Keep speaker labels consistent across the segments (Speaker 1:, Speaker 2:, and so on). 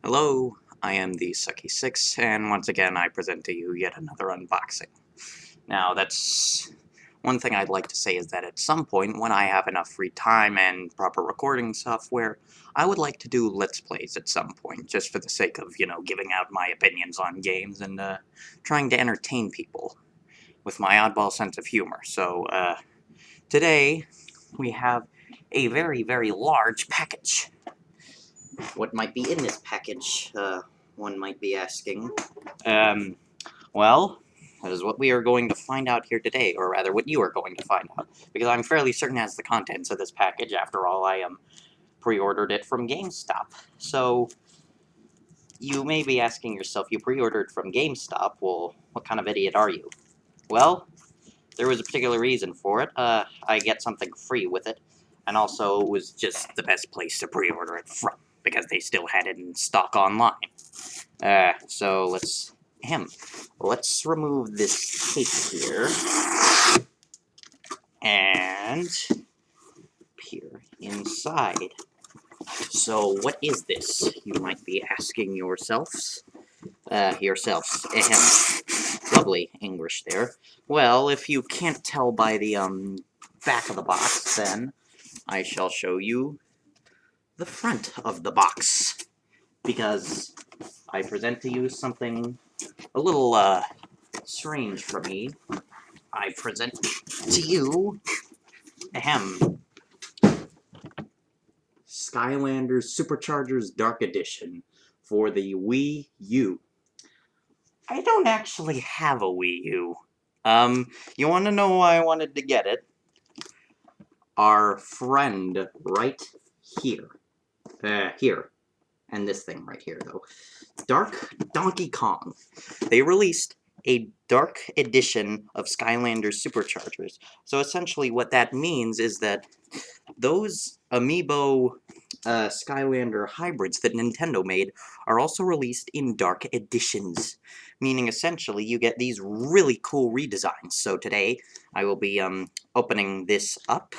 Speaker 1: Hello, I am the Sucky6, and once again I present to you yet another unboxing. Now, that's one thing I'd like to say is that at some point, when I have enough free time and proper recording software, I would like to do Let's Plays at some point, just for the sake of, giving out my opinions on games and trying to entertain people with my oddball sense of humor. So, today, we have a very, very large package. What might be in this package, one might be asking. Um, well, that is what we are going to find out here today, or rather, what you are going to find out, because I'm fairly certain as the contents of this package. After all, I pre-ordered it from GameStop. So, you may be asking yourself, you pre-ordered from GameStop, well, what kind of idiot are you? Well, there was a particular reason for it. I get something free with it, and also it was just the best place to pre-order it from, because they still had it in stock online. So let's remove this tape here, and peer inside. So what is this, you might be asking yourselves? Yourselves. Ahem. Lovely English there. Well, if you can't tell by the, back of the box, then I shall show you the front of the box. Because I present to you something a little, strange for me. I present to you, Skylanders Superchargers Dark Edition for the Wii U. I don't actually have a Wii U. You want to know why I wanted to get it? Our friend right here. Here. And this thing right here, though. Dark Donkey Kong. They released a dark edition of Skylanders Superchargers. So essentially what that means is that those Amiibo Skylander hybrids that Nintendo made are also released in dark editions, meaning essentially you get these really cool redesigns. So today I will be opening this up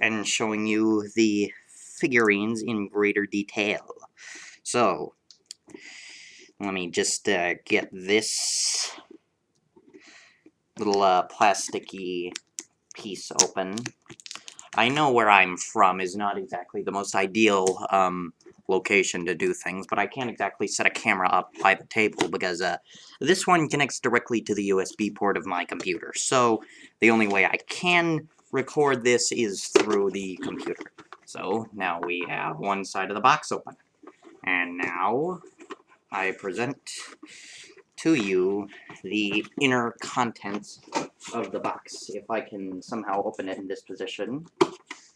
Speaker 1: and showing you the figurines in greater detail. So let me just get this little plasticky piece open. I know where I'm from is not exactly the most ideal location to do things, but I can't exactly set a camera up by the table because this one connects directly to the USB port of my computer. So the only way I can record this is through the computer. So now we have one side of the box open. And now I present to you the inner contents of the box. If I can somehow open it in this position.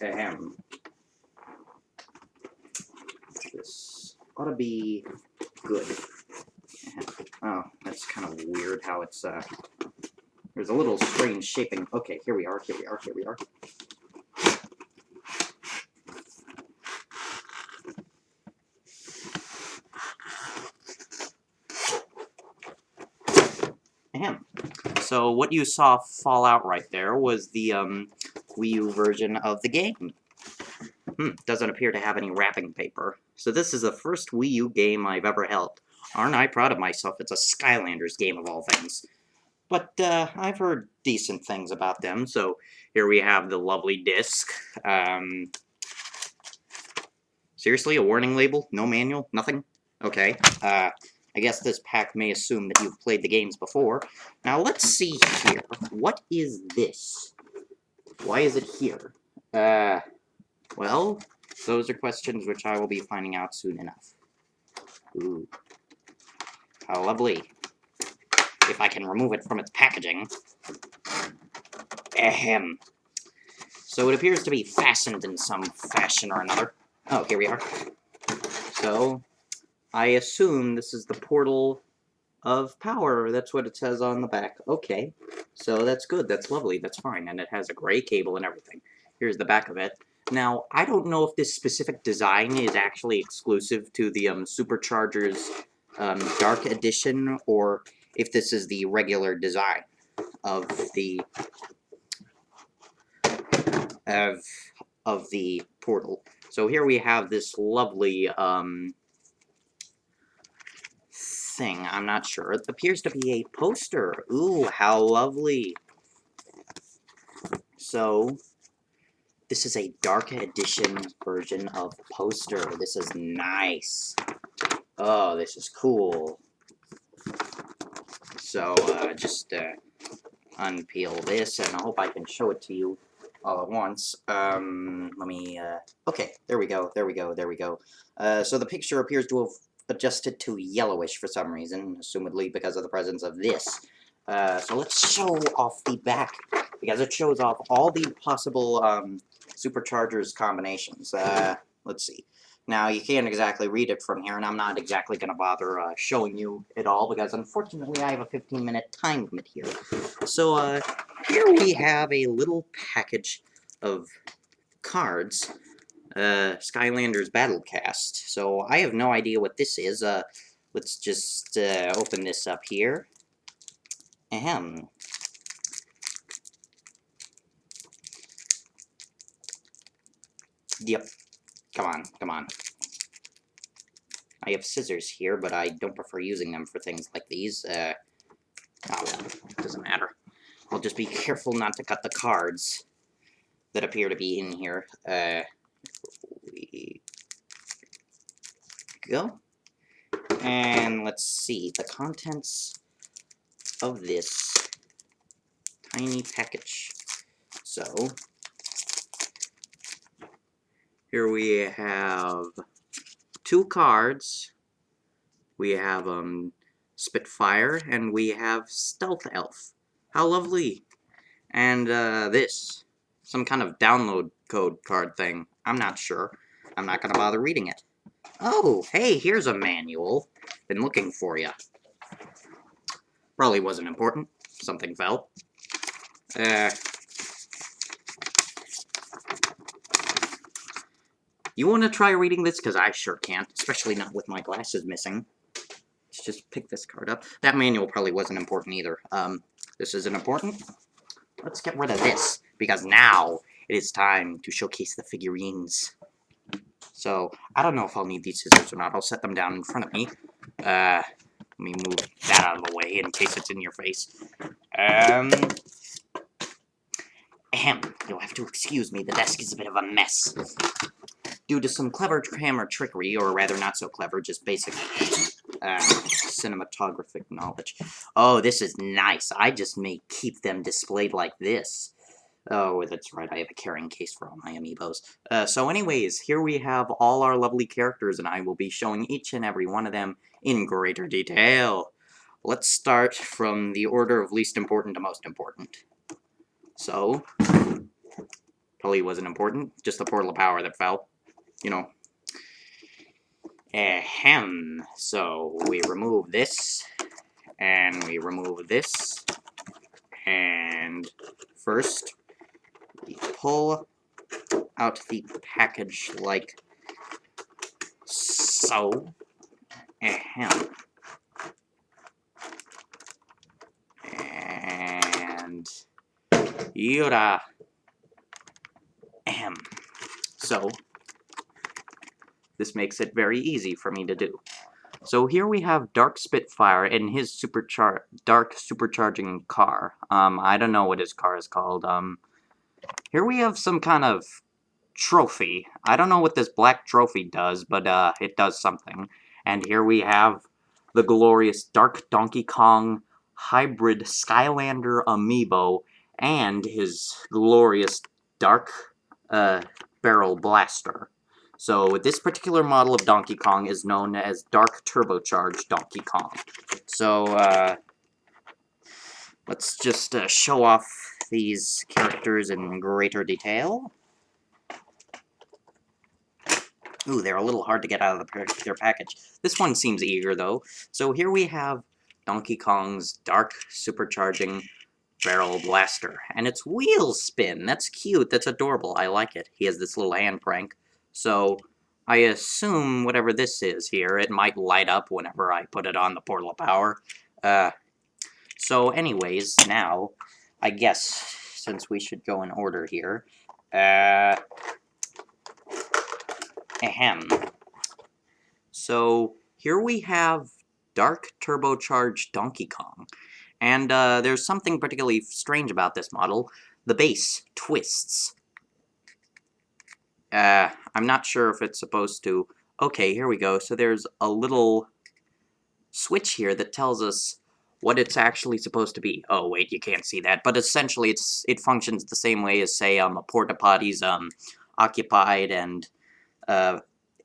Speaker 1: Ahem. This ought to be good. Oh, that's kind of weird how it's, there's a little strange shaping. Okay, here we are. Ahem. So what you saw fall out right there was the, Wii U version of the game. Doesn't appear to have any wrapping paper. So this is the first Wii U game I've ever held. Aren't I proud of myself? It's a Skylanders game of all things. But I've heard decent things about them, so here we have the lovely disc. Seriously, a warning label? No manual? Nothing? Okay. I guess this pack may assume that you've played the games before. Now let's see here. What is this? Why is it here? Well, those are questions which I will be finding out soon enough. Ooh. How lovely. If I can remove it from its packaging. Ahem. So it appears to be fastened in some fashion or another. Oh, here we are. So, I assume this is the portal of power. That's what it says on the back. Okay. So that's good. That's lovely. That's fine. And it has a gray cable and everything. Here's the back of it. Now, I don't know if this specific design is actually exclusive to the Superchargers Dark Edition, or if this is the regular design of the portal. So here we have this lovely thing. I'm not sure. It appears to be a poster. Ooh, how lovely. So, this is a dark edition version of poster. This is nice. Oh, this is cool. So, just unpeel this, and I hope I can show it to you all at once. Let me, okay, there we go, there we go, there we go. So the picture appears to have adjusted to yellowish for some reason, assumedly because of the presence of this. So let's show off the back, because it shows off all the possible, Superchargers combinations. Let's see. Now, you can't exactly read it from here, and I'm not exactly going to bother showing you it all, because unfortunately I have a 15-minute time limit here. So, here we have a little package of cards, Skylanders Battlecast. So, I have no idea what this is. Let's just open this up here. Ahem. Yep. Come on, come on. I have scissors here, but I don't prefer using them for things like these. Oh well, it doesn't matter. I'll just be careful not to cut the cards that appear to be in here. We go. And let's see, the contents of this tiny package. So, here we have 2 cards. We have, Spitfire, and we have Stealth Elf. How lovely! And, this. Some kind of download code card thing. I'm not sure. I'm not gonna bother reading it. Oh, hey, here's a manual. Been looking for ya. Probably wasn't important. Something fell. You want to try reading this? Because I sure can't, especially not with my glasses missing. Let's just pick this card up. That manual probably wasn't important either. This isn't important. Let's get rid of this, because now it is time to showcase the figurines. So, I don't know if I'll need these scissors or not. I'll set them down in front of me. Let me move that out of the way in case it's in your face. Ahem. You'll have to excuse me, the desk is a bit of a mess. Due to some clever camera trickery, or rather not so clever, just basic cinematographic knowledge. Oh, this is nice. I just may keep them displayed like this. Oh, that's right, I have a carrying case for all my amiibos. So anyways, here we have all our lovely characters, and I will be showing each and every one of them in greater detail. Let's start from the order of least important to most important. So, probably wasn't important, just the portal of power that fell. You know. Ahem. So, we remove this, and we remove this, and first, we pull out the package like so. Ahem. And Yura. Ahem. So, this makes it very easy for me to do. So here we have Dark Spitfire in his Dark Supercharging car. I don't know what his car is called. Here we have some kind of trophy. I don't know what this black trophy does, but it does something. And here we have the glorious Dark Donkey Kong Hybrid Skylander Amiibo and his glorious Dark Barrel Blaster. So this particular model of Donkey Kong is known as Dark Turbocharged Donkey Kong. So let's just show off these characters in greater detail. Ooh, they're a little hard to get out of their package. This one seems eager, though. So here we have Donkey Kong's Dark Supercharging Barrel Blaster. And its wheels spin. That's cute. That's adorable. I like it. He has this little hand crank. So I assume whatever this is here, it might light up whenever I put it on the portal of power. So anyways, now, I guess, since we should go in order here, ahem. So, here we have Dark Turbocharged Donkey Kong. And there's something particularly strange about this model. The base twists. I'm not sure if it's supposed to... Okay, here we go. So there's a little switch here that tells us what it's actually supposed to be. Oh, wait, you can't see that. But essentially, it functions the same way as, say, a porta-potty's occupied and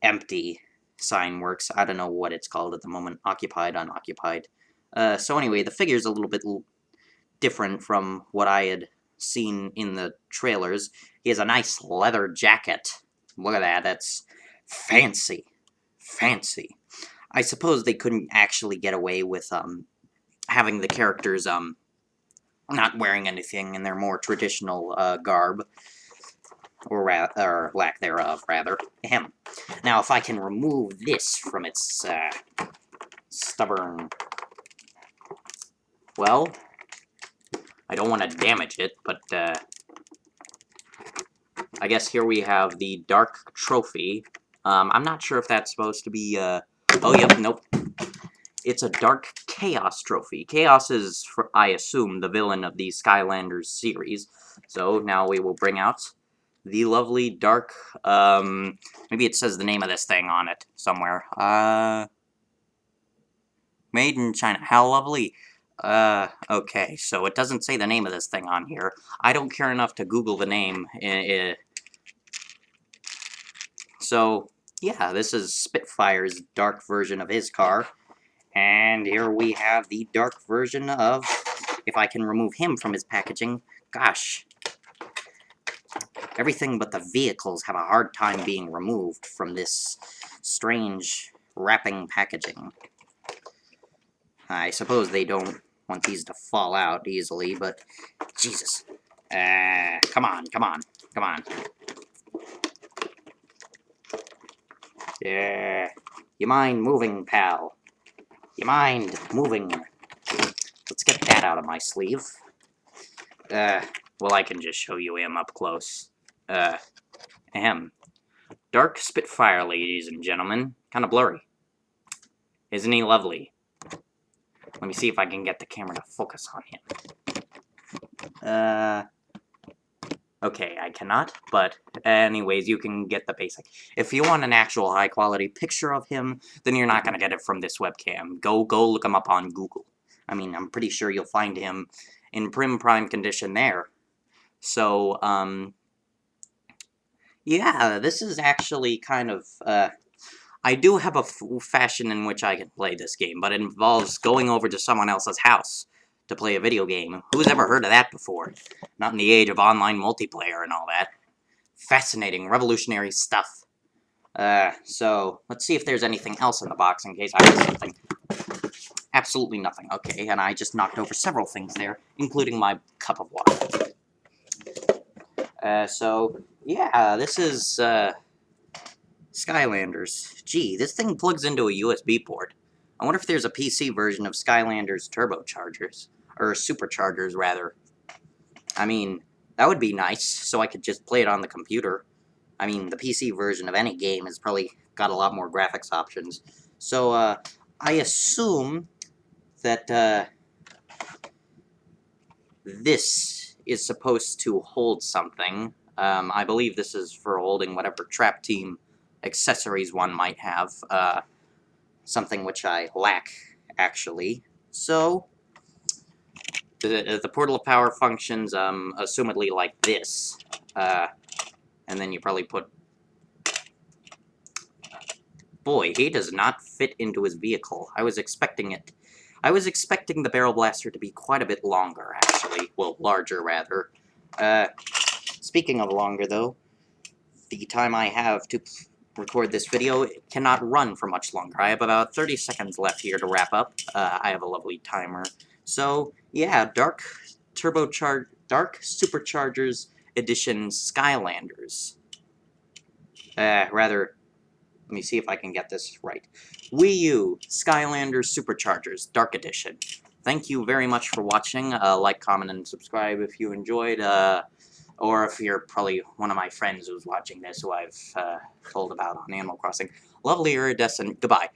Speaker 1: empty sign works. I don't know what it's called at the moment. Occupied, unoccupied. So anyway, the figure's a little bit different from what I had seen in the trailers. He has a nice leather jacket. Look at that. That's fancy. Fancy. I suppose they couldn't actually get away with having the characters not wearing anything in their more traditional garb, or lack thereof, rather. Ahem. Now, if I can remove this from its stubborn... Well, I don't want to damage it, but I guess here we have the Dark Trophy. I'm not sure if that's supposed to be... Oh, yep, nope. It's a Dark Chaos Trophy. Chaos is, I assume, the villain of the Skylanders series. So now we will bring out the lovely Dark... maybe it says the name of this thing on it somewhere. Made in China. How lovely. Okay, so it doesn't say the name of this thing on here. I don't care enough to Google the name. So, yeah, this is Spitfire's dark version of his car. And here we have the dark version of, if I can remove him from his packaging, gosh. Everything but the vehicles have a hard time being removed from this strange wrapping packaging. I suppose they don't want these to fall out easily, but Jesus. Come on, come on, come on. Yeah. You mind moving, pal? You mind moving? Let's get that out of my sleeve. Well, I can just show you him up close. Ahem. Dark Spitfire, ladies and gentlemen. Kind of blurry. Isn't he lovely? Let me see if I can get the camera to focus on him. Okay, I cannot, but anyways, you can get the basic. If you want an actual high-quality picture of him, then you're not going to get it from this webcam. Go look him up on Google. I mean, I'm pretty sure you'll find him in prime condition there. So, yeah, this is actually kind of, I do have a fashion in which I can play this game, but it involves going over to someone else's house to play a video game. Who's ever heard of that before? Not in the age of online multiplayer and all that. Fascinating, revolutionary stuff. So, let's see if there's anything else in the box in case I missed something. Absolutely nothing. Okay, and I just knocked over several things there, including my cup of water. So, yeah, this is, Skylanders. Gee, this thing plugs into a USB port. I wonder if there's a PC version of Skylanders Superchargers. Or Superchargers, rather. I mean, that would be nice, so I could just play it on the computer. I mean, the PC version of any game has probably got a lot more graphics options. So, I assume that, this is supposed to hold something. I believe this is for holding whatever Trap Team accessories one might have. Something which I lack, actually. So, the portal of power functions, assumedly like this. And then you probably put... Boy, he does not fit into his vehicle. I was expecting it. I was expecting the barrel blaster to be quite a bit longer, actually. Well, larger, rather. Speaking of longer, though, the time I have to record this video cannot run for much longer. I have about 30 seconds left here to wrap up. I have a lovely timer. So, yeah, Dark Superchargers Edition Skylanders. Rather, let me see if I can get this right. WiiU Skylanders Superchargers Dark Edition. Thank you very much for watching. Like, comment, and subscribe if you enjoyed. Or if you're probably one of my friends who's watching this, who I've told about on Animal Crossing. Lovely iridescent. Goodbye.